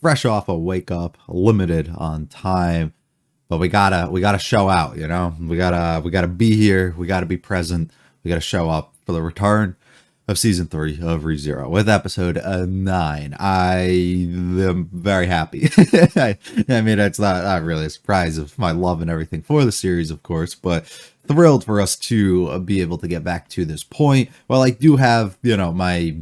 fresh off a wake up, limited on time, but we gotta show out. You know, we gotta be here. We gotta be present. We gotta show up for the return of season 3 of ReZero with episode 9. I am very happy. I mean, it's not really a surprise of my love and everything for the series, of course, but thrilled for us to be able to get back to this point. Well, I do have, my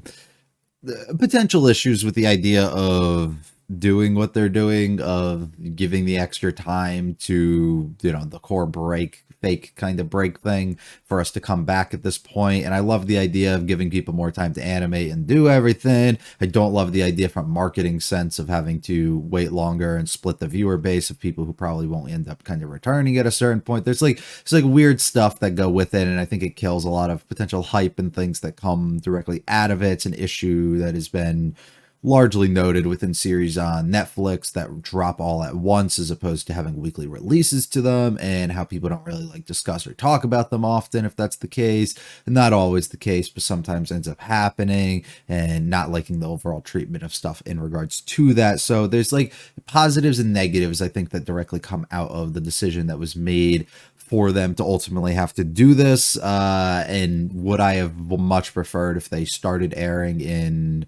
potential issues with the idea of doing what they're doing, of giving the extra time to, the core break, fake kind of break thing for us to come back at this point. And I love the idea of giving people more time to animate and do everything. I don't love the idea from a marketing sense of having to wait longer and split the viewer base of people who probably won't end up kind of returning at a certain point. It's like weird stuff that go with it, and I think it kills a lot of potential hype and things that come directly out of it. It's an issue that has been largely noted within series on Netflix that drop all at once as opposed to having weekly releases to them, and how people don't really like discuss or talk about them often if that's the case. Not always the case, but sometimes ends up happening, and not liking the overall treatment of stuff in regards to that. So there's like positives and negatives, I think, that directly come out of the decision that was made for them to ultimately have to do this. And would I have much preferred if they started airing in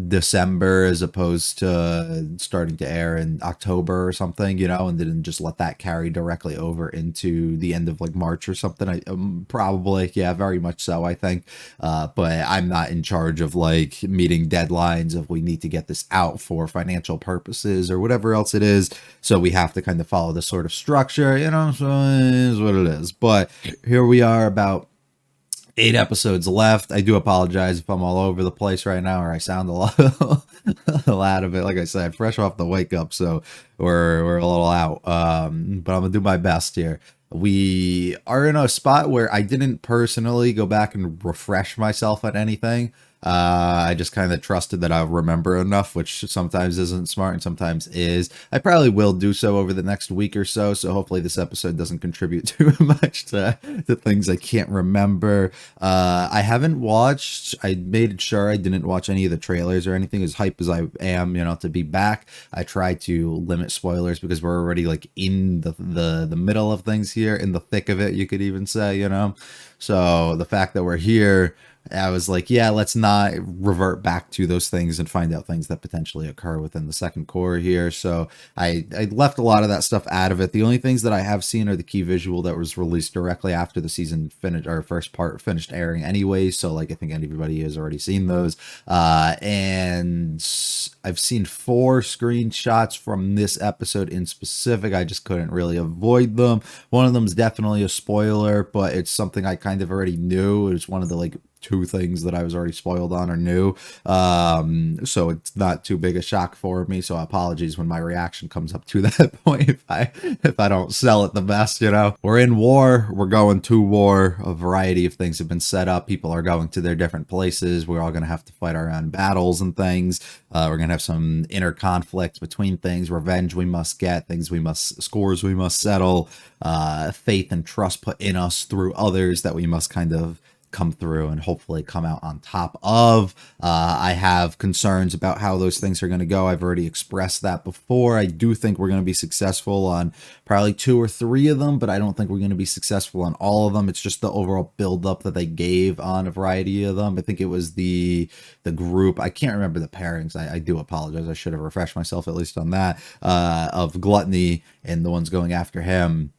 December as opposed to starting to air in October or something, and didn't just let that carry directly over into the end of like March or something. I probably, yeah, very much so, I think. But I'm not in charge of like meeting deadlines if we need to get this out for financial purposes or whatever else it is. So we have to kind of follow this sort of structure, so it is what it is. But here we are, about 8 episodes left. I do apologize if I'm all over the place right now, or I sound a lot, a lot of it. Like I said, fresh off the wake up, so we're a little out. But I'm gonna do my best here. We are in a spot where I didn't personally go back and refresh myself at anything. I just kind of trusted that I'll remember enough, which sometimes isn't smart and sometimes is. I probably will do so over the next week or so, so hopefully this episode doesn't contribute too much to things I can't remember. I haven't watched, I made sure I didn't watch any of the trailers or anything. As hype as I am, to be back, I try to limit spoilers because we're already like in the middle of things here, in the thick of it, you could even say, So the fact that we're here, I was like, yeah, let's not revert back to those things and find out things that potentially occur within the second core here. So I left a lot of that stuff out of it. The only things that I have seen are the key visual that was released directly after the season finished, or first part finished airing anyway. So like, I think everybody has already seen those. And I've seen 4 screenshots from this episode in specific. I just couldn't really avoid them. One of them is definitely a spoiler, but it's something I kind of already knew. It was one of the like 2 things that I was already spoiled on or knew. So it's not too big a shock for me. So apologies when my reaction comes up to that point if I don't sell it the best, We're in war. We're going to war. A variety of things have been set up. People are going to their different places. We're all going to have to fight our own battles and things. We're going to have some inner conflict between things, revenge we must get, scores we must settle, faith and trust put in us through others that we must kind of come through and hopefully come out on top of. I have concerns about how those things are going to go. I've already expressed that before. I do think we're going to be successful on probably 2 or 3 of them, but I don't think we're going to be successful on all of them. It's just the overall build-up that they gave on a variety of them. I think it was the group, I can't remember the pairings. I do apologize. I should have refreshed myself at least on that, of Gluttony and the ones going after him.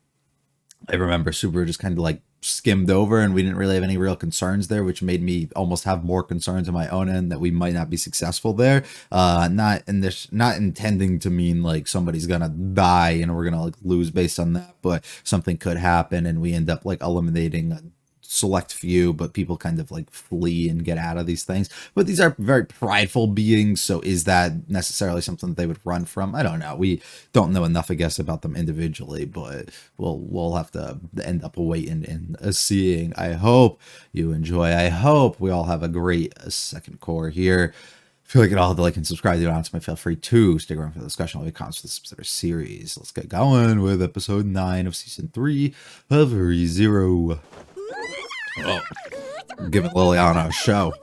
I remember Subaru just kind of like skimmed over, and we didn't really have any real concerns there, which made me almost have more concerns on my own end that we might not be successful there. Not intending to mean like somebody's gonna die and we're gonna like lose based on that, but something could happen and we end up like eliminating a select few, but people kind of like flee and get out of these things. But these are very prideful beings, so is that necessarily something that they would run from? I don't know. We don't know enough, I guess, about them individually, but we'll have to end up waiting and seeing. I hope you enjoy. I hope we all have a great second core here. If you like it all, like and subscribe to the announcement, feel free to stick around for the discussion of the comments for this specific series. Let's get going with episode 9 of season 3 of ReZero. Oh, I'm giving Liliana a show.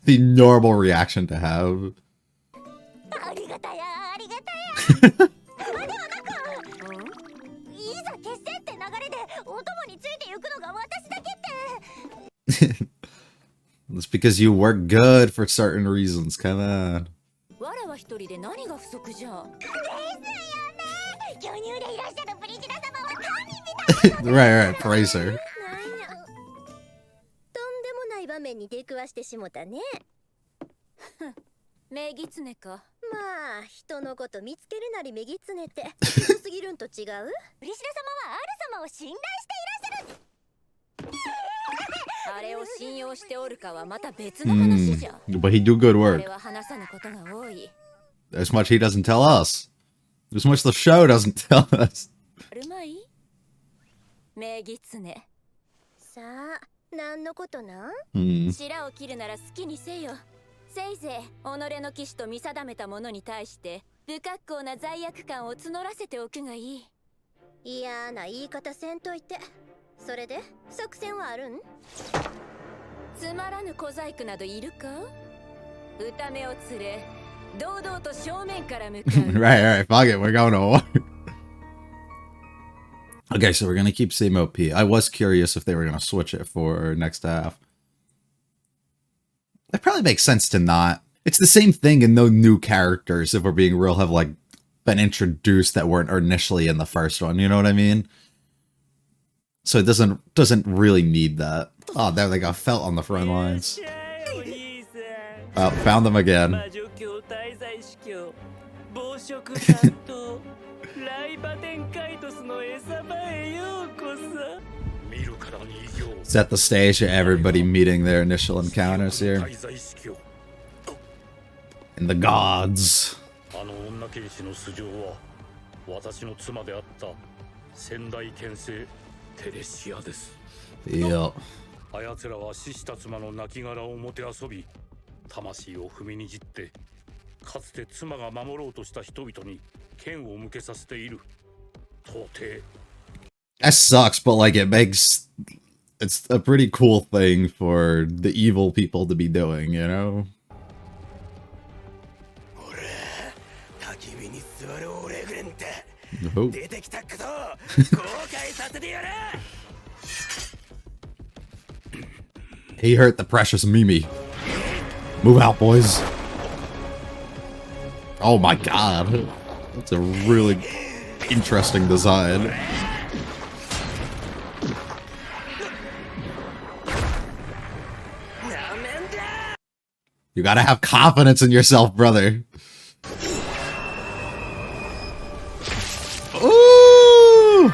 the normal reaction to have. It's because you work good for certain reasons. Come on. Right, praise her. 場面に出くわしてしもたね。メギツネか。まあ、人のこと見つけるなりメギツネってひどすぎるんと違う？リシラ様はアル様を信頼していらっしゃる。あれを信用しておるかはまた別の話じゃ。But he do good work. As much he doesn't tell us. As much the show doesn't tell us. メギツネ。さあ。何のことな？白を切るなら好きにせよ。せいぜい己の騎士と見定めた者に対して不格好な罪悪感を募らせておくがいい。嫌な言い方せんといて。それで作戦はあるん？つまらぬ小細工などいるか？歌目を連れ堂々と正面から向かう。right, fuck it, we're going to war. Okay, so we're going to keep same OP. I was curious if they were going to switch it for next half. It probably makes sense to not. It's the same thing and no new characters, if we're being real, have like been introduced that weren't initially in the first one, you know what I mean? So it doesn't really need that. Oh, there they got felt on the front lines. Oh, found them again. Set the stage for everybody meeting their initial encounters here. And the gods. Yep. かつて妻が守ろうとした人々に剣を向けさせている。到底。That sucks, but like it's a pretty cool thing for the evil people to be doing, you know? Oh. He hurt the precious Mimi. Move out, boys. Oh my god. That's a really interesting design. You gotta have confidence in yourself, brother. Ooh!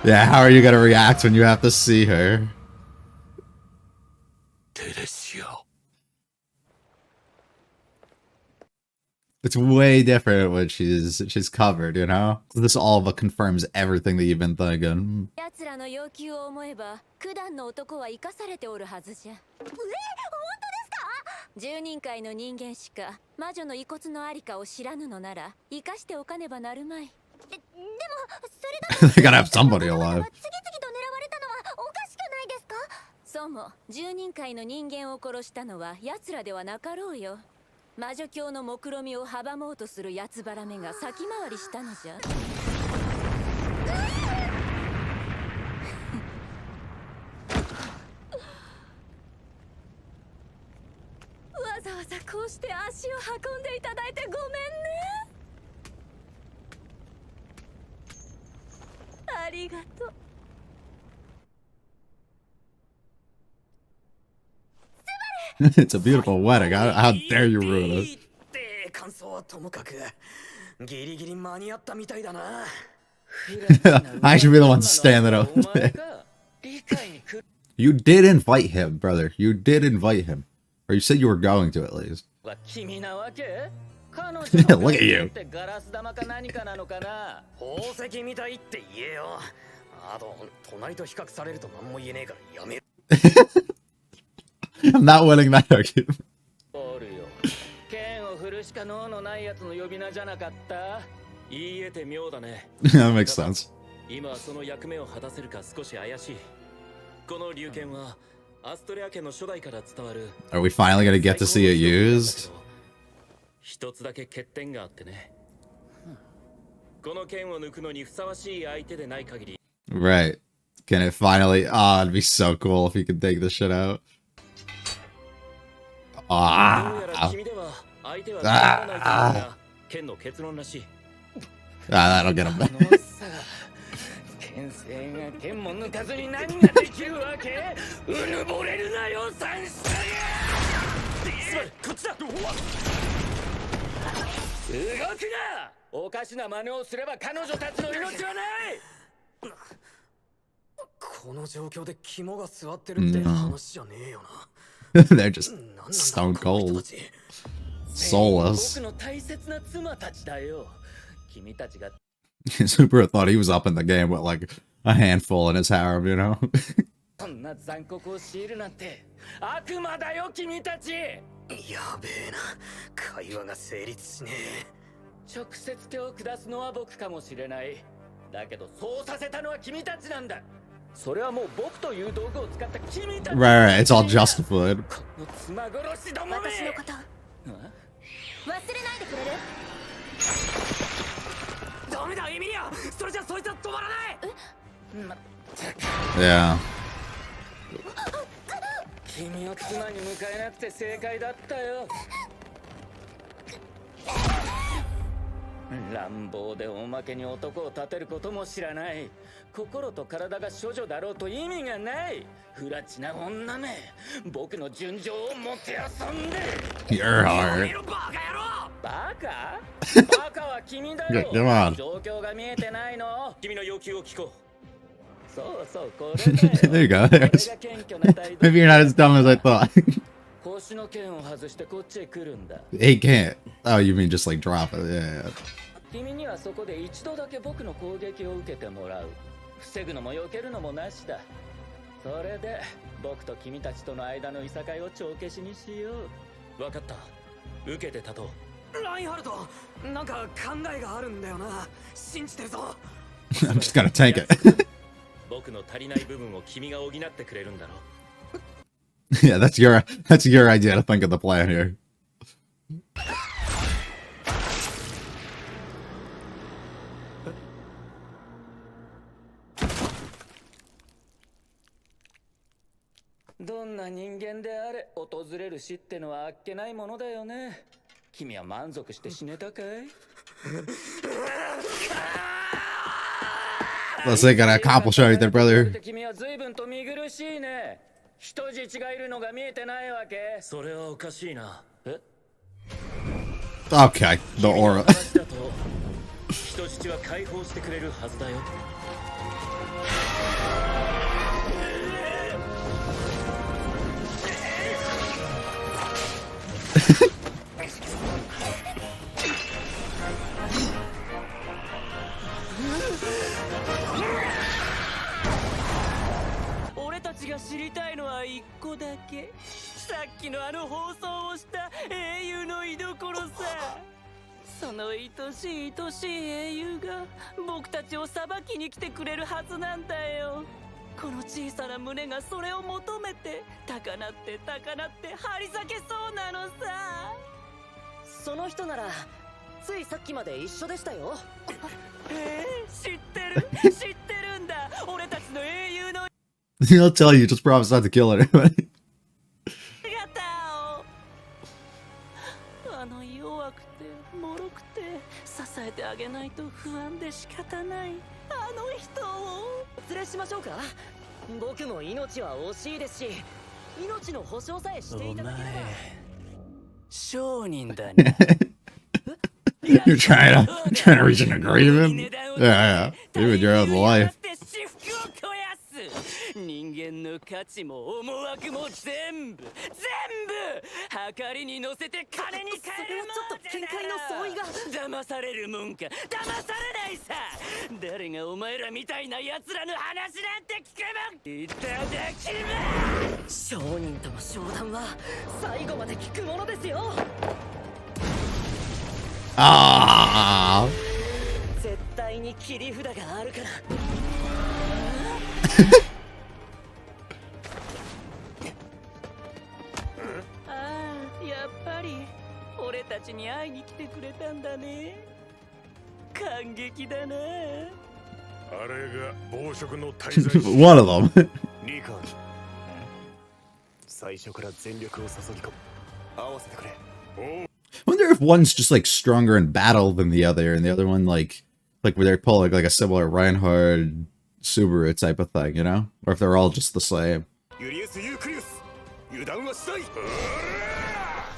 Yeah, how are you gonna react when you have to see her? It's way different when she's covered, you know? This all but confirms everything that you've been thinking. They gotta have somebody alive. そうも、十人会の人間を殺したのは奴らではなかろうよ。魔女教の目論見を阻もうとするやつばらめが先回りしたのじゃ。わざわざこうして足を運んでいただいてごめんね。ありがとう。It's a beautiful wedding. How dare you ruin it? I should be the one standing up there. You did invite him, brother. You did invite him. Or you said you were going to, at least. Look at you. I'm not winning that argument. That makes sense. 今はその役目を果たせるか少し怪しい。この龍剣はアストレア家の初代から伝わる。 Are we finally gonna get to see it used? 一つだけ欠点があってね。この剣を抜くのにふさわしい相手でない限り。 Right. Can it finally? Oh, it'd be so cool if you could take this shit out. どうやら Ah. 君では相手は伝わらないというのが剣の結論らしい。Ah, that'll get him. 剣聖が剣も抜かずに何ができるわけ？うぬぼれるなよ、三者！すまん、こっちだ！動くな！おかしな真似をすれば彼女たちの命はない！この状況で肝が座ってるって話じゃねえよThey're just な。 stone この人 cold, たち soulless. 僕の大切な妻たちだよ。君たちが Super thought he was up in the game with like a handful in his harem, you know? そんな残酷を強いるなんて悪魔だよ、君たち。やべえな、会話が成立しね直接手を下すのは僕かもしれない。だけどそうさせたのは君たちなんだ。それはもう僕という道具を使った君たち。 Right, it's all justified. この妻殺しどもめ。私のこと忘れないでくれる？ダメだエミリア、それじゃそいつは止まらない。まったく Yeah. 君を妻に迎えなくて正解だったよ。乱暴でおまけに男を立てることも知らない。心と体が処女だろうと意味がない。不埒な女め、僕の純情をもてあそんで。 You're hard. バカ？バカは君だよ。 Come on. 状況が見えてないの？君の要求を聞こう。そうそう、これ There you だよ。 go. これが謙虚な態度。 Maybe you're not as dumb as I thought. 腰の剣を外してこっちへ来るんだ。 He can't. Oh, you mean just like drop it? Yeah. 君にはそこで一度だけ僕の攻撃を受けてもらう。防ぐのも避けるのもなしだ。それで僕と君たちとの間のいさかいを帳消しにしよう。分かった。受けて立とう。ラインハルト、なんか考えがあるんだよな。信じてるぞ。 I'm just gonna take it. 僕の足りない部分を君が補ってくれるんだろう。 Yeah, that's your idea to think of the plan here. どんな人間であれ訪れる死ってのはあっけないものだよね。君は満足して死ねたかい？ Let's ain't gonna accomplish anything, brother. 君は随分と見苦しいね。人質がいるのが見えてないわけ？それはおかしいな。え？ Okay, the aura. 人質は解放してくれるはずだよ。俺たちが知りたいのは一個だけ。さっきのあの放送をした英雄の居所さ。その愛しい愛しい英雄が僕たちを裁きに来てくれるはずなんだよ。この小さな胸がそれを求めて高鳴って高鳴って張り裂けそうなのさ。その人ならついさっきまで一緒でしたよ。知ってる知ってるんだ。俺たちの英雄の He'll tell you, just promise not to kill anybody. 姿を。あの弱くて脆くて支えてあげないと不安で仕方ないあの人をお連れしましょうか。僕も命は惜しいですし、命の保証さえしていただければ。商人だね。You're trying to reach an agreement? Yeah, even your own life. 人間の価値も思惑も全部計りに乗せて金に換えるもんじゃない。それはちょっと見解の相違が。騙されるもんか騙されないさ。誰がお前らみたいな奴らの話なんて聞けばいただきます。商人との商談は最後まで聞くものですよ。 Ah. 絶対にに切り札があるから。ああ、やっぱり俺たちに会いに来てくれたんだね。感激だな。あれが暴食の滞在 One of them. リカ最初から全力を注ぎ込む。合わせてくれ。 I wonder if one's just like stronger in battle than the other, and the other one like where they pull like a similar Reinhardt Subaru type of thing, you know, or if they're all just the same. ユリウス・ユークリウス油断はしたい。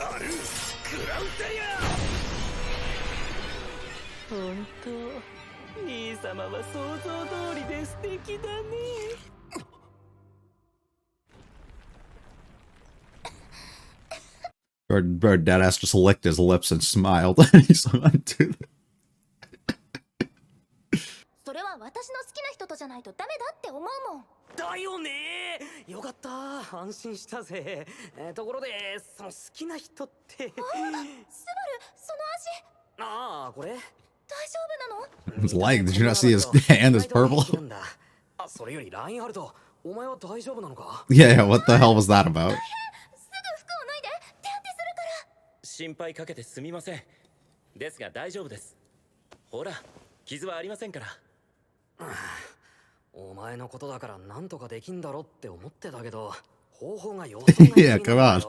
あるクラウテリア。本当、兄様は想像通りで素敵だね。Or Deadass just licked his lips and smiled. He's on to the... それは私の好きな人とじゃないとダメだって思うもん。だよね。よかった、安心したぜ。ところでその好きな人って。スバル、その味ああ、これ大丈夫なの？ His leg, did you not see his hand is purple? あ、それよりラインハルト、お前は大丈夫なのか？ Yeah, what the hell was that about? すぐ服を脱いで手当てするから。心配かけてすみません。ですが大丈夫です。ほら、傷はありませんから。お前のことだからなんとかできんだろって思ってたけど、方法が予想がつかないんだよ。 Yeah, come on.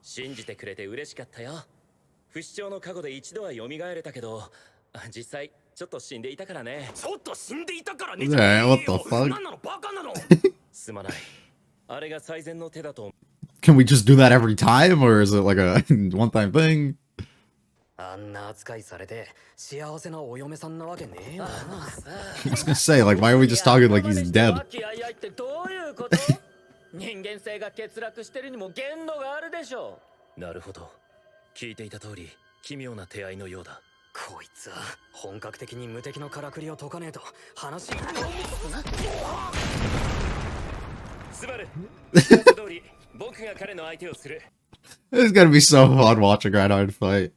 信じてくれて嬉しかったよ。不死鳥の加護で一度は蘇れたけど、実際ちょっと死んでいたからね。ちょっと死んでいたからね。 Yeah, what the fuck? 何なのバカなの。すまない。あれが最善の手だと。 Can we just do that every time, or is it like a one-time thing? あんな扱いされて幸せなお嫁さんなわけねえよな。 I was gonna say, like, why are we just talking like he's dead? 和気あいあいってどういうこと？人間性が欠落してるにも限度があるでしょ。なるほど。聞いていた通り奇妙な手合いのようだ。こいつは本格的に無敵のからくりを解かねえと話に。スバル、通り僕が彼の相手をする。 It's gonna be so fun watching Reinhardt fight.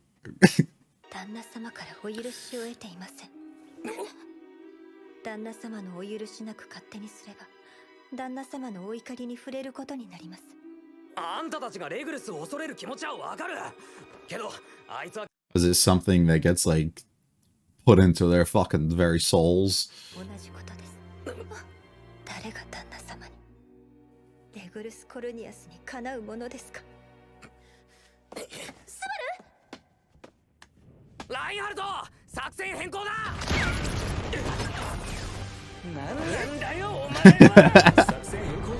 旦那様からお許しを得ていません。旦那様のお許しなく勝手にすれば、旦那様のお怒りに触れることになります。あんたたちがレグルスを恐れる気持ちはわかるけど、あいつは Is it something that gets like put into their fucking very souls? 同じことです。誰が旦那様にレグルス・コルニアスにかなうものですか？ラインハルト、作戦変更だ。なんだよお前は。作戦変更。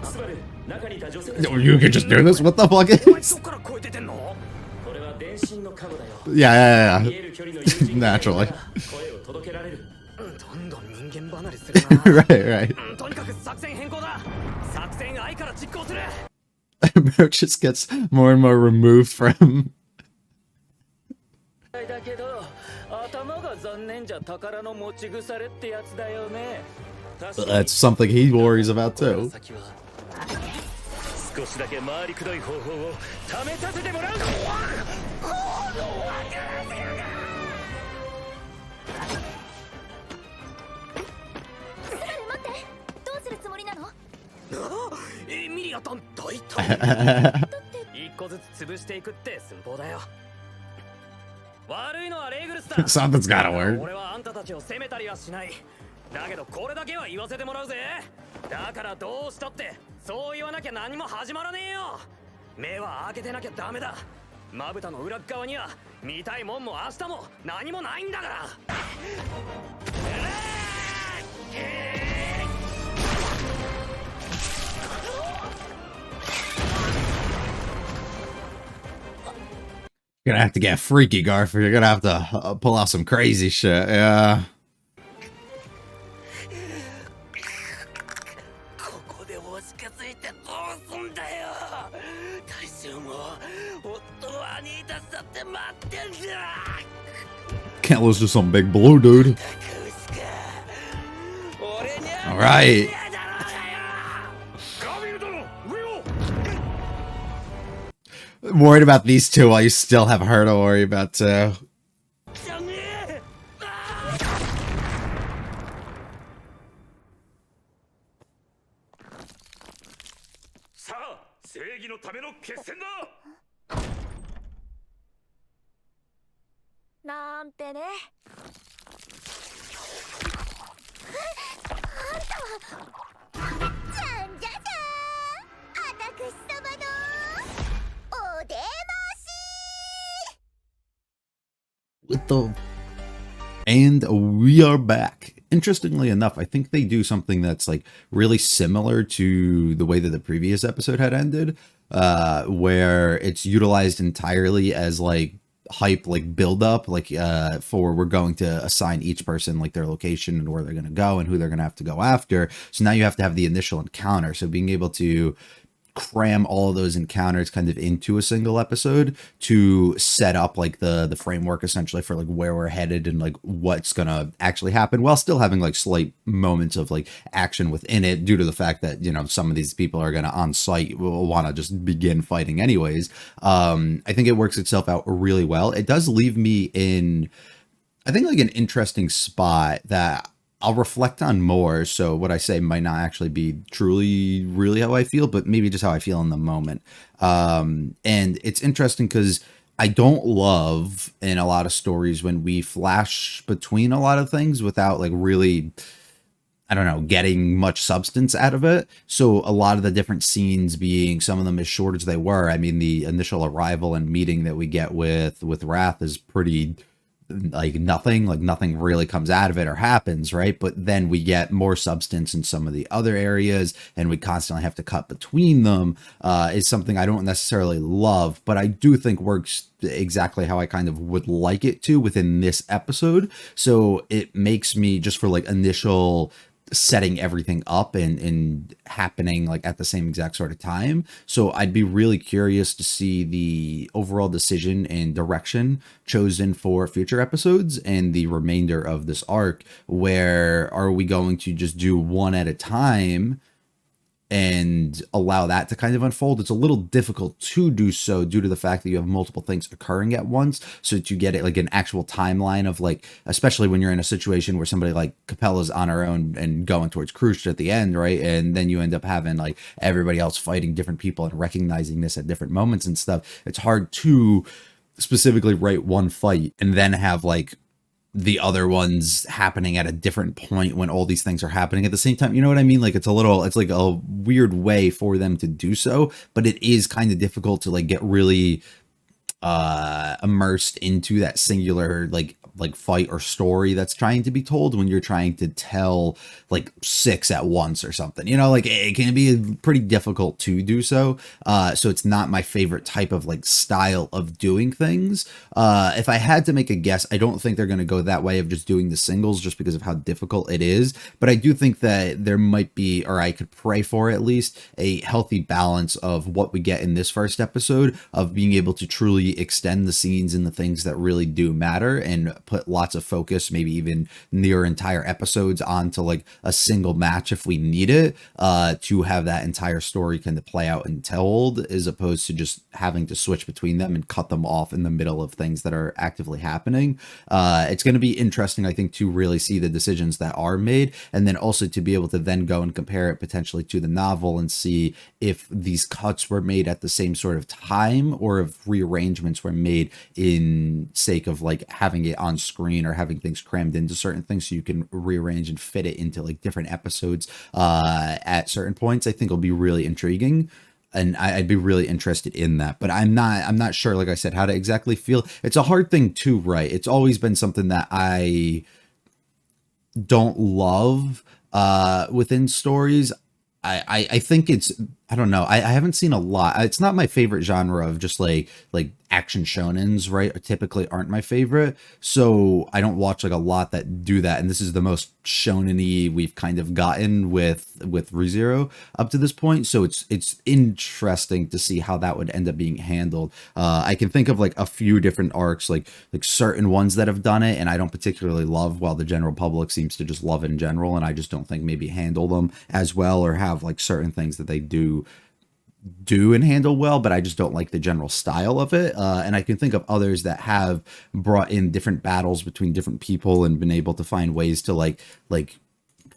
スバル、中にいた女性たち。 You can just do this? What the fuck? お前どっから声出てんの。これは電信の加護だよ。 Yeah, 見 yeah, える距離の友人がいる Naturally. から声を届けられる。どんどん人間離れするな。 yeah. Right, とにかく作戦変更だ。作戦愛から実行する。 right. just gets more and more removed from. だけど頭が残念じゃ宝の持ち腐れってやつだよね。 That's something he worries about too. 先は少しだけ回りくどい方法を試させてもらう。エミリアタン大胆。一個ずつ潰していくって寸法だよ。悪いのはレイグルスだ。 Something's gotta work. 俺はあんたたちを責めたりはしない。だけどこれだけは言わせてもらうぜ。だからどうしたってそう言わなきゃ何も始まらねえよ。目は開けてなきゃダメだ。まぶたの裏っ側には見たいもんも明日も何もないんだから。You're gonna have to get freaky, Garfield. You're gonna have to pull out some crazy shit. Yeah. ここでお近づいてどうすんだよ。大衆も夫は兄たちだって待ってんだ。 Can't lose to some big blue dude. 俺にゃ All right. ガビル殿、上を。 Worried about these two while you still have her to worry about too. じゃねえ。さあ正義のための決戦だ。なんてね。じゃんじゃじゃーん、私様のお出まし。 with the and we are back. Interestingly enough, I think they do something that's like really similar to the way that the previous episode had ended, where it's utilized entirely as like hype, like build up, like for we're going to assign each person like their location and where they're going to go and who they're going to have to go after. So now you have to have the initial encounter. So being able to cram all of those encounters kind of into a single episode to set up like the framework essentially for like where we're headed and like what's gonna actually happen, while still having like slight moments of like action within it, due to the fact that, you know, some of these people are gonna on site will want to just begin fighting anyways. I think it works itself out really well. It does leave me in, I think, like an interesting spot that I'll reflect on more. So what I say might not actually be truly really how I feel, but maybe just how I feel in the moment. And it's interesting because I don't love in a lot of stories when we flash between a lot of things without like really, I don't know, getting much substance out of it. So a lot of the different scenes being, some of them as short as they were. I mean, the initial arrival and meeting that we get with Wrath is pretty like nothing really comes out of it or happens, right? But then we get more substance in some of the other areas and we constantly have to cut between them, is something I don't necessarily love, but I do think works exactly how I kind of would like it to within this episode. So it makes me, just for like initial setting everything up and happening like at the same exact sort of time. So I'd be really curious to see the overall decision and direction chosen for future episodes and the remainder of this arc. Where are we going to just do one at a time and allow that to kind of unfold? It's a little difficult to do so due to the fact that you have multiple things occurring at once. So to get it like an actual timeline of like, especially when you're in a situation where somebody like Capella's on her own and going towards Crush at the end, right? And then you end up having like everybody else fighting different people and recognizing this at different moments and stuff. It's hard to specifically write one fight and then have like the other ones happening at a different point when all these things are happening at the same time. You know what I mean? Like it's like a weird way for them to do so, but it is kind of difficult to like get really immersed into that singular like fight or story that's trying to be told when you're trying to tell like 6 at once or something, you know, like it can be pretty difficult to do so. So it's not my favorite type of like style of doing things. If I had to make a guess, I don't think they're going to go that way of just doing the singles just because of how difficult it is. But I do think that there might be, or I could pray for at least, a healthy balance of what we get in this first episode of being able to truly extend the scenes and the things that really do matter and put lots of focus, maybe even near entire episodes, onto like a single match if we need it, to have that entire story kind of play out and told, as opposed to just having to switch between them and cut them off in the middle of things that are actively happening. It's going to be interesting, I think, to really see the decisions that are made, and then also to be able to then go and compare it potentially to the novel and see if these cuts were made at the same sort of time or if rearrangements were made in sake of like having it on screen or having things crammed into certain things so you can rearrange and fit it into like different episodes at certain points. I think will be really intriguing, and I'd be really interested in that. But I'm not sure, like I said, how to exactly feel. It's a hard thing to write. It's always been something that I don't love within stories. I think it's, I don't know. I haven't seen a lot. It's not my favorite genre of just like action shonens, right? Typically aren't my favorite. So I don't watch like a lot that do that. And this is the most shonen-y we've kind of gotten with ReZero up to this point. So it's interesting to see how that would end up being handled. I can think of like a few different arcs, like certain ones that have done it, and I don't particularly love, while the general public seems to just love in general. And I just don't think maybe handle them as well, or have like certain things that they do and handle well, but I just don't like the general style of it. And I can think of others that have brought in different battles between different people and been able to find ways to like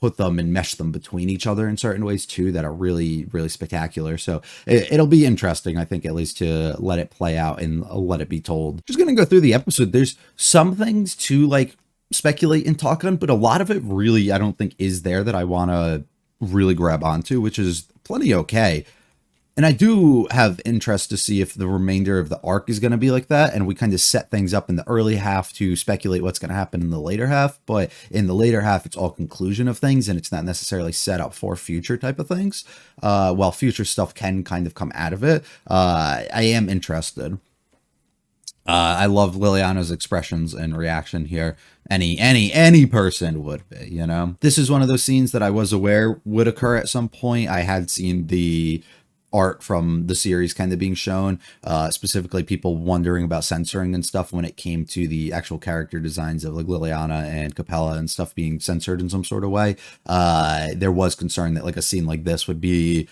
put them and mesh them between each other in certain ways too that are really, really spectacular. So it'll be interesting, I think, at least to let it play out and let it be told. Just gonna go through the episode. There's some things to like speculate and talk on, but a lot of it really I don't think is there that I want to really grab onto, which is plenty okay. And I do have interest to see if the remainder of the arc is going to be like that, and we kind of set things up in the early half to speculate what's going to happen in the later half, but in the later half it's all conclusion of things and it's not necessarily set up for future type of things. While future stuff can kind of come out of it, I am interested. I love Liliana's expressions and reaction here. Any person would be, you know. This is one of those scenes that I was aware would occur at some point. I had seen the art from the series kind of being shown, specifically people wondering about censoring and stuff when it came to the actual character designs of like Liliana and Capella and stuff being censored in some sort of way. There was concern that like a scene like this would be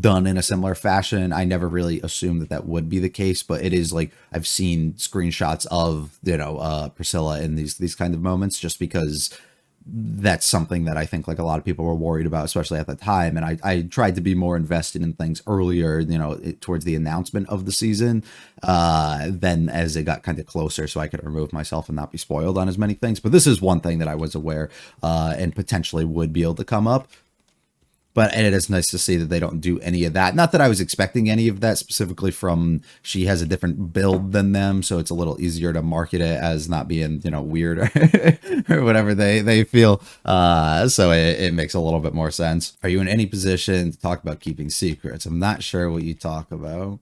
done in a similar fashion. I never really assumed that that would be the case, but it is like I've seen screenshots of, you know, Priscilla in these kind of moments, just because that's something that I think like a lot of people were worried about, especially at the time. And I tried to be more invested in things earlier, you know, towards the announcement of the season, then as it got kind of closer, so I could remove myself and not be spoiled on as many things. But this is one thing that I was aware and potentially would be able to come up. But it is nice to see that they don't do any of that. Not that I was expecting any of that, specifically from she has a different build than them, so it's a little easier to market it as not being, you know, weird or whatever they feel. So it makes a little bit more sense. Are you in any position to talk about keeping secrets? I'm not sure what you talk about.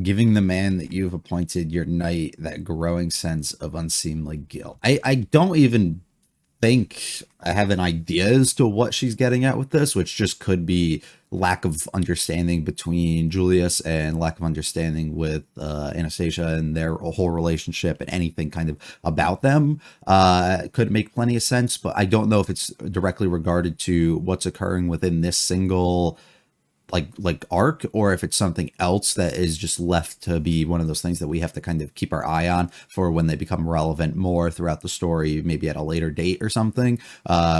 Giving the man that you've appointed your knight that growing sense of unseemly guilt. I don't even think I have an idea as to what she's getting at with this, which just could be lack of understanding between Julius and lack of understanding with Anastasia and their whole relationship, and anything kind of about them could make plenty of sense. But I don't know if it's directly regarded to what's occurring within this single like arc, or if it's something else that is just left to be one of those things that we have to kind of keep our eye on for when they become relevant more throughout the story, maybe at a later date or something.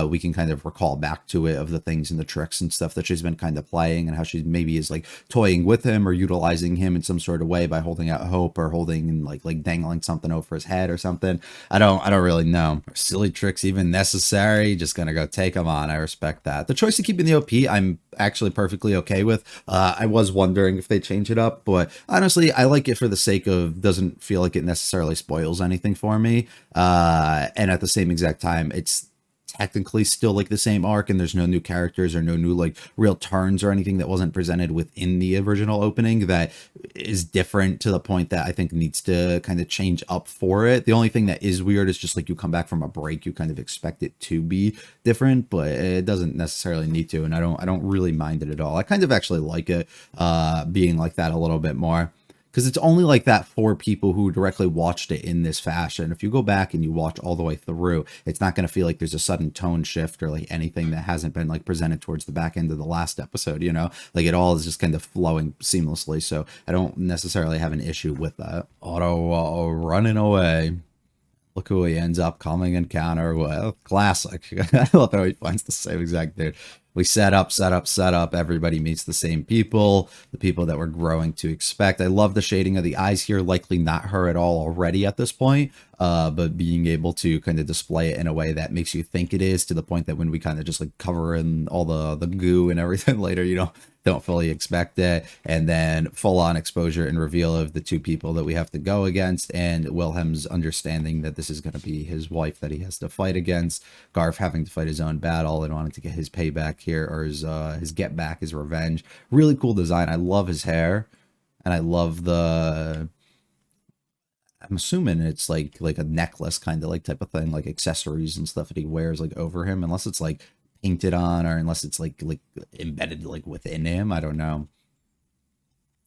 We can kind of recall back to it, of the things and the tricks and stuff that she's been kind of playing, and how she maybe is like toying with him or utilizing him in some sort of way by holding out hope or holding and like dangling something over his head or something. I don't really know. Are silly tricks even necessary? Just gonna go take them on. I respect that. The choice of keeping the OP, I'm actually perfectly okay with. I was wondering if they change it up, but honestly I like it for the sake of, doesn't feel like it necessarily spoils anything for me, and at the same exact time it's technically still like the same arc, and there's no new characters or no new like real turns or anything that wasn't presented within the original opening that is different to the point that I think needs to kind of change up for it. The only thing that is weird is just like you come back from a break, you kind of expect it to be different, but it doesn't necessarily need to, and I don't really mind it at all. I kind of actually like it being like that a little bit more, because it's only like that for people who directly watched it in this fashion. If you go back and you watch all the way through, it's not going to feel like there's a sudden tone shift or like anything that hasn't been like presented towards the back end of the last episode, you know, like it all is just kind of flowing seamlessly. So I don't necessarily have an issue with that. Otto running away. Look who he ends up coming encounter with. Classic. I love how he finds the same exact dude. We set up. Everybody meets the same people, the people that we're growing to expect. I love the shading of the eyes here. Likely not her at all already at this point, but being able to kind of display it in a way that makes you think it is, to the point that when we kind of just like cover in all the goo and everything later, you know, don't fully expect it. And then full on exposure and reveal of the two people that we have to go against, and Wilhelm's understanding that this is going to be his wife that he has to fight against. Garf having to fight his own battle and wanting to get his payback here, or his get back, his revenge. Really cool design. I love his hair, and I love the, I'm assuming it's like a necklace kind of like type of thing, like accessories and stuff that he wears like over him, unless it's like painted on, or unless it's like embedded like within him. I don't know,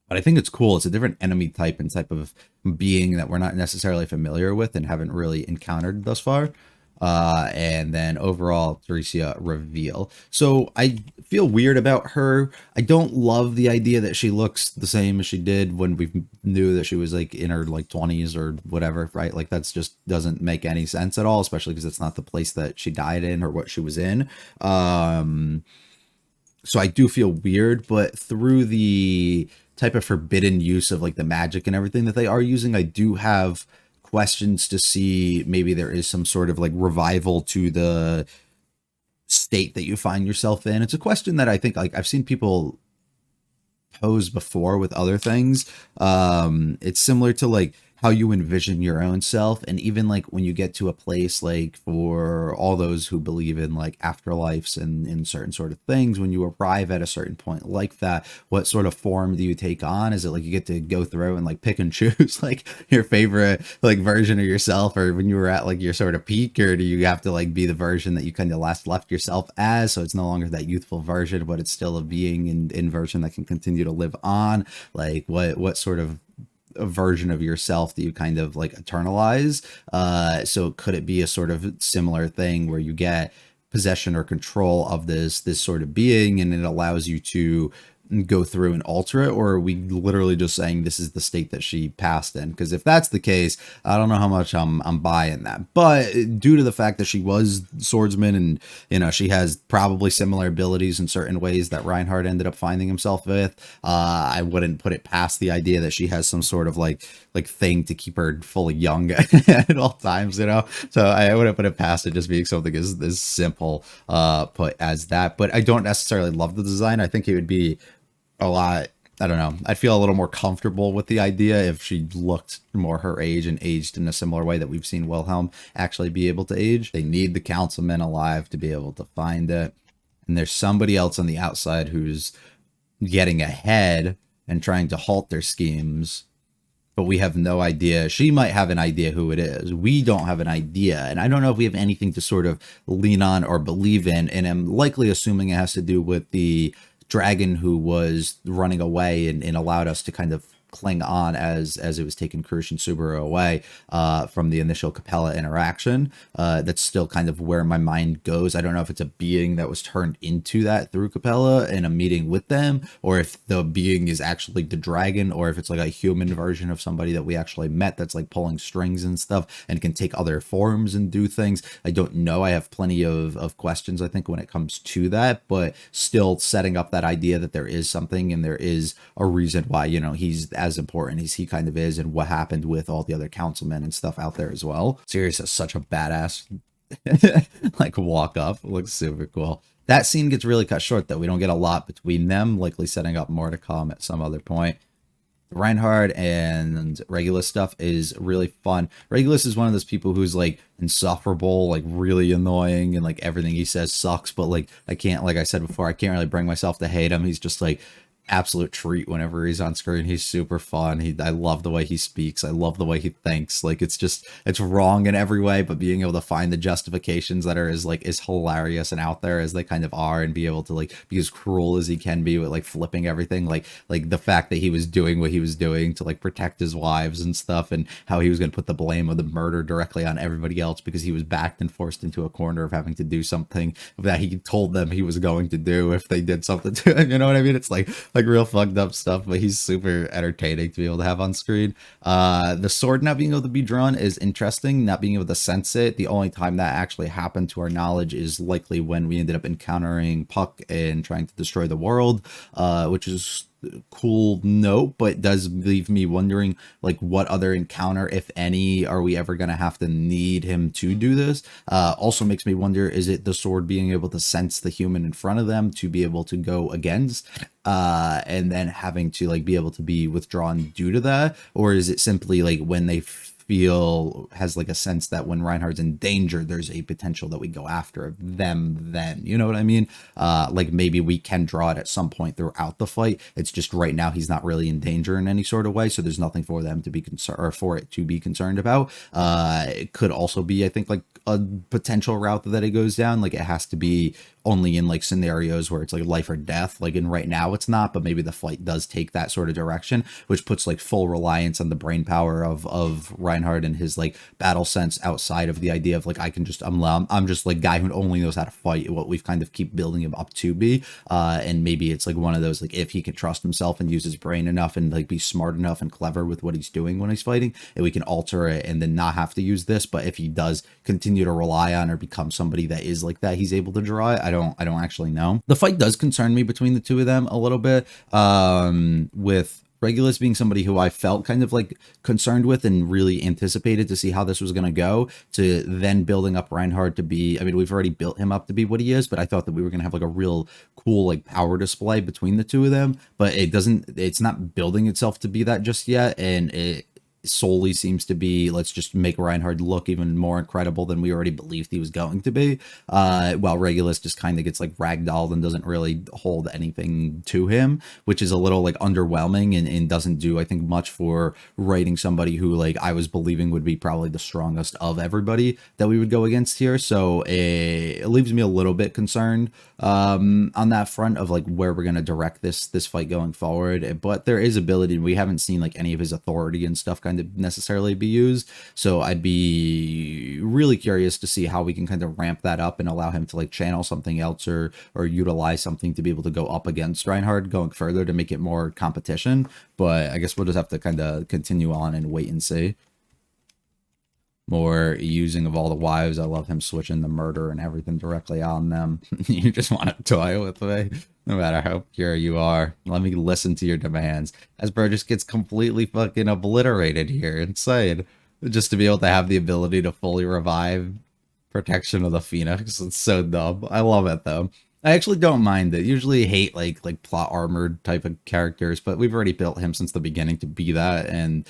but I think it's cool. It's a different enemy type and type of being that we're not necessarily familiar with and haven't really encountered thus far. And then overall Teresia reveal. So I feel weird about her. I don't love the idea that she looks the same as she did when we knew that she was like in her like 20s or whatever, right? Like that's just doesn't make any sense at all, especially because it's not the place that she died in or what she was in. So I do feel weird, but through the type of forbidden use of like the magic and everything that they are using, I do have questions to see maybe there is some sort of like revival to the state that you find yourself in. It's a question that I think like I've seen people pose before with other things. It's similar to like how you envision your own self, and even like when you get to a place, like for all those who believe in like afterlives and in certain sort of things, when you arrive at a certain point like that, what sort of form do you take on? Is it like you get to go through and like pick and choose like your favorite like version of yourself, or when you were at like your sort of peak, or do you have to like be the version that you kind of last left yourself as, so it's no longer that youthful version but it's still a being in version that can continue to live on? Like what sort of a version of yourself that you kind of like eternalize? So could it be a sort of similar thing where you get possession or control of this sort of being and it allows you to go through and alter it? Or are we literally just saying this is the state that she passed in? Because if that's the case, I don't know how much I'm buying that. But due to the fact that she was swordsman and, you know, she has probably similar abilities in certain ways that Reinhardt ended up finding himself with, I wouldn't put it past the idea that she has some sort of like thing to keep her fully young at all times, you know? So I wouldn't put it past it just being something as simple put as that. But I don't necessarily love the design. I think it would be a lot, I don't know, I'd feel a little more comfortable with the idea if she looked more her age and aged in a similar way that we've seen Wilhelm actually be able to age. They need the councilman alive to be able to find it. And there's somebody else on the outside who's getting ahead and trying to halt their schemes, but we have no idea. She might have an idea who it is. We don't have an idea. And I don't know if we have anything to sort of lean on or believe in. And I'm likely assuming it has to do with the dragon who was running away and allowed us to kind of cling on as it was taking Kurush and Subaru away from the initial Capella interaction. That's still kind of where my mind goes. I don't know if it's a being that was turned into that through Capella in a meeting with them, or if the being is actually the dragon, or if it's like a human version of somebody that we actually met that's like pulling strings and stuff and can take other forms and do things. I don't know. I have plenty of questions, I think, when it comes to that, but still setting up that idea that there is something and there is a reason why, you know, he's as important as he kind of is, and what happened with all the other councilmen and stuff out there as well. Sirius is such a badass like walk up. It looks super cool. That scene gets really cut short though. We don't get a lot between them, likely setting up more to come at some other point. Reinhardt and Regulus stuff is really fun. Regulus is one of those people who's like insufferable, like really annoying, and like everything he says sucks, but like I can't, like I said before, I can't really bring myself to hate him. He's just like absolute treat whenever he's on screen. He's super fun. I love the way he speaks. I love the way he thinks. Like it's wrong in every way, but being able to find the justifications that are as hilarious and out there as they kind of are, and be able to like be as cruel as he can be with like flipping everything, like the fact that he was doing what he was doing to like protect his wives and stuff, and how he was going to put the blame of the murder directly on everybody else because he was backed and forced into a corner of having to do something that he told them he was going to do if they did something to him. You know what I mean? It's like real fucked up stuff, but he's super entertaining to be able to have on screen. The sword not being able to be drawn is interesting, not being able to sense it. The only time that actually happened to our knowledge is likely when we ended up encountering Puck and trying to destroy the world, which is cool note, but does leave me wondering like what other encounter, if any, are we ever going to have to need him to do this? Also makes me wonder, is it the sword being able to sense the human in front of them to be able to go against, and then having to like be able to be withdrawn due to that? Or is it simply like when they feel, has like a sense that when Reinhardt's in danger, there's a potential that we go after them then, you know what I mean? Like maybe we can draw it at some point throughout the fight. It's just right now he's not really in danger in any sort of way, so there's nothing for them to be concerned, or for it to be concerned about. It could also be, I think, like a potential route that it goes down, like it has to be only in like scenarios where it's like life or death. Like in right now it's not, but maybe the fight does take that sort of direction, which puts like full reliance on the brain power of Reinhardt and his like battle sense outside of the idea of like I'm just like guy who only knows how to fight, what we've kind of keep building him up to be. And maybe it's like one of those, like if he can trust himself and use his brain enough and like be smart enough and clever with what he's doing when he's fighting, and we can alter it and then not have to use this. But if he does continue to rely on or become somebody that is like that, he's able to draw it. I don't actually know. The fight does concern me between the two of them a little bit, with Regulus being somebody who I felt kind of like concerned with and really anticipated to see how this was going to go, to then building up Reinhardt to be, I mean, we've already built him up to be what he is, but I thought that we were going to have like a real cool like power display between the two of them, but it's not building itself to be that just yet. And it solely seems to be, let's just make Reinhardt look even more incredible than we already believed he was going to be, while Regulus just kind of gets like ragdolled and doesn't really hold anything to him, which is a little like underwhelming and doesn't do, I think, much for writing somebody who like I was believing would be probably the strongest of everybody that we would go against here. So it leaves me a little bit concerned on that front of like where we're going to direct this fight going forward. But there is ability, we haven't seen like any of his authority and stuff kind of necessarily be used, so I'd be really curious to see how we can kind of ramp that up and allow him to like channel something else or utilize something to be able to go up against Reinhardt going further to make it more competition. But I guess we'll just have to kind of continue on and wait and see. More using of all the wives. I love him switching the murder and everything directly on them. You just want to toy with me, no matter how pure you are. Let me listen to your demands. As bro just gets completely fucking obliterated here. Insane. Just to be able to have the ability to fully revive protection of the Phoenix. It's so dumb. I love it though. I actually don't mind it. Usually hate like plot armored type of characters, but we've already built him since the beginning to be that, and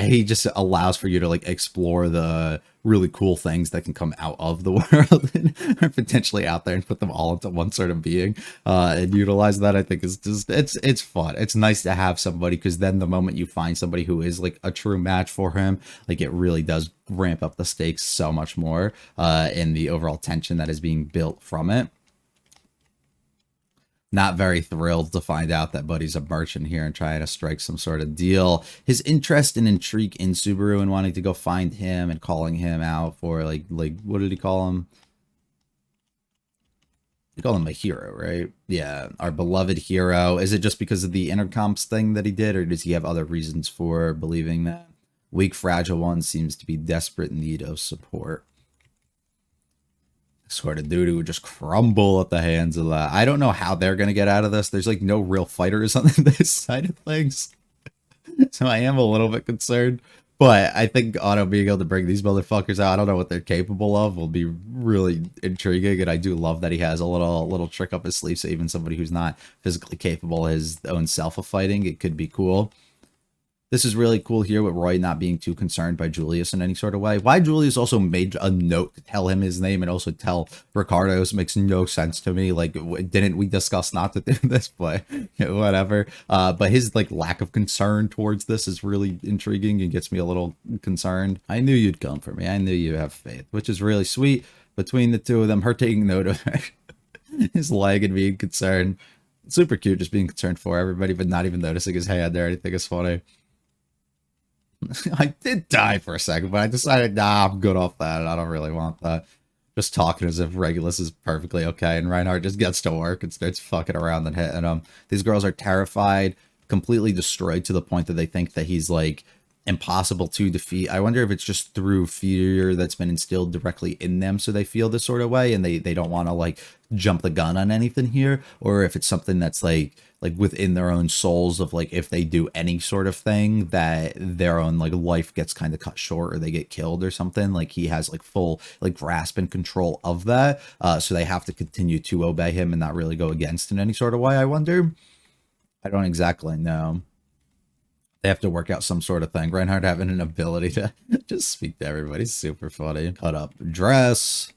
he just allows for you to like explore the really cool things that can come out of the world and are potentially out there and put them all into one sort of being, and utilize that. I think is just it's fun. It's nice to have somebody, because then the moment you find somebody who is like a true match for him, like it really does ramp up the stakes so much more, in the overall tension that is being built from it. Not very thrilled to find out that Buddy's a merchant here and trying to strike some sort of deal. His interest and intrigue in Subaru and wanting to go find him and calling him out for like what did he call him? He called him a hero, right? Yeah, our beloved hero. Is it just because of the intercomps thing that he did, or does he have other reasons for believing that? Weak, fragile one seems to be desperate need of support. Sort of dude who would just crumble at the hands of that. I don't know how they're going to get out of this. There's like no real fighters on this side of things. So I am a little bit concerned. But I think Otto being able to bring these motherfuckers out, I don't know what they're capable of, will be really intriguing. And I do love that he has a little trick up his sleeve. So even somebody who's not physically capable his own self of fighting, it could be cool. This is really cool here with Roy not being too concerned by Julius in any sort of way. Why Julius also made a note to tell him his name and also tell Ricardo's makes no sense to me. Like, didn't we discuss not to do this? But whatever. But his like lack of concern towards this is really intriguing and gets me a little concerned. I knew you'd come for me. I knew you have faith, which is really sweet. Between the two of them, her taking note of his leg and being concerned. Super cute, just being concerned for everybody, but not even noticing his hand or anything is funny. I did die for a second, but I decided, nah, I'm good off that. I don't really want that. Just talking as if Regulus is perfectly okay, and Reinhardt just gets to work and starts fucking around and hitting them. These girls are terrified, completely destroyed to the point that they think that he's like impossible to defeat. I wonder if it's just through fear that's been instilled directly in them, so they feel this sort of way and they don't want to like jump the gun on anything here, or if it's something that's like within their own souls of like if they do any sort of thing that their own like life gets kind of cut short or they get killed or something. Like he has like full like grasp and control of that, so they have to continue to obey him and not really go against in any sort of way. I wonder. I don't exactly know. They have to work out some sort of thing. Reinhardt having an ability to just speak to everybody. Super funny. Cut up dress.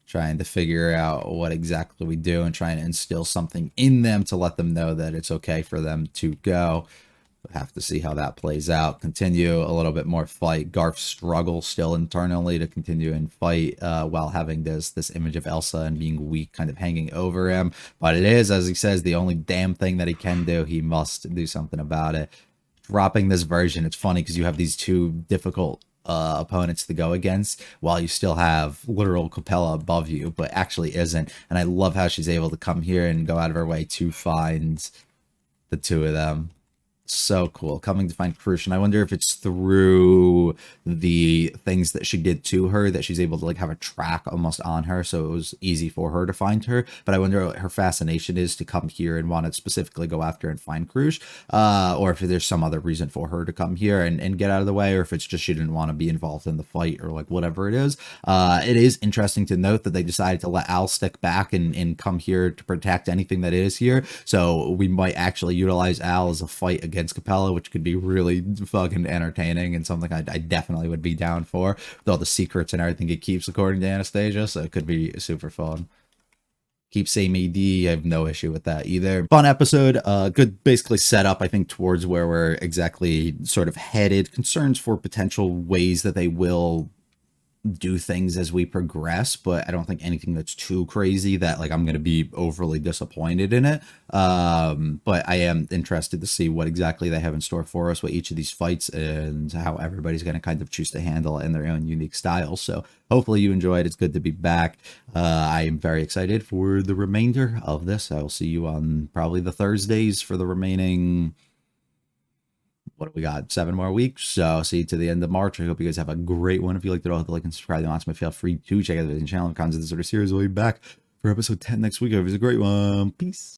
Trying to figure out what exactly we do and trying to instill something in them to let them know that it's okay for them to go. Have to see how that plays out. Continue a little bit more fight. Garf struggles still internally to continue and fight while having this image of Elsa and being weak kind of hanging over him. But it is, as he says, the only damn thing that he can do. He must do something about it. Dropping this version, it's funny because you have these two difficult opponents to go against while you still have literal Capella above you, but actually isn't. And I love how she's able to come here and go out of her way to find the two of them. So cool. Coming to find Krush, and I wonder if it's through the things that she did to her that she's able to like have a track almost on her, so it was easy for her to find her. But I wonder what her fascination is to come here and want to specifically go after and find Krush, or if there's some other reason for her to come here and get out of the way, or if it's just she didn't want to be involved in the fight or like whatever it is. It is interesting to note that they decided to let Al stick back and come here to protect anything that is here, so we might actually utilize Al as a fight against Capella, which could be really fucking entertaining and something I definitely would be down for, with all the secrets and everything it keeps according to Anastasia, so it could be super fun. Keep same AD, I have no issue with that either. Fun episode, good basically set up, I think, towards where we're exactly sort of headed. Concerns for potential ways that they will do things as we progress, but I don't think anything that's too crazy that like I'm going to be overly disappointed in it. But I am interested to see what exactly they have in store for us with each of these fights and how everybody's going to kind of choose to handle it in their own unique style. So hopefully you enjoyed. It's good to be back. I am very excited for the remainder of this. I will see you on probably the Thursdays for the remaining, what do we got, 7 more weeks, so see you to the end of March. I hope you guys have a great one. If you liked it all, hit the like and subscribe. Feel free to check out the channel and content of this sort of series. We'll be back for episode 10 next week. It was a great one. Peace.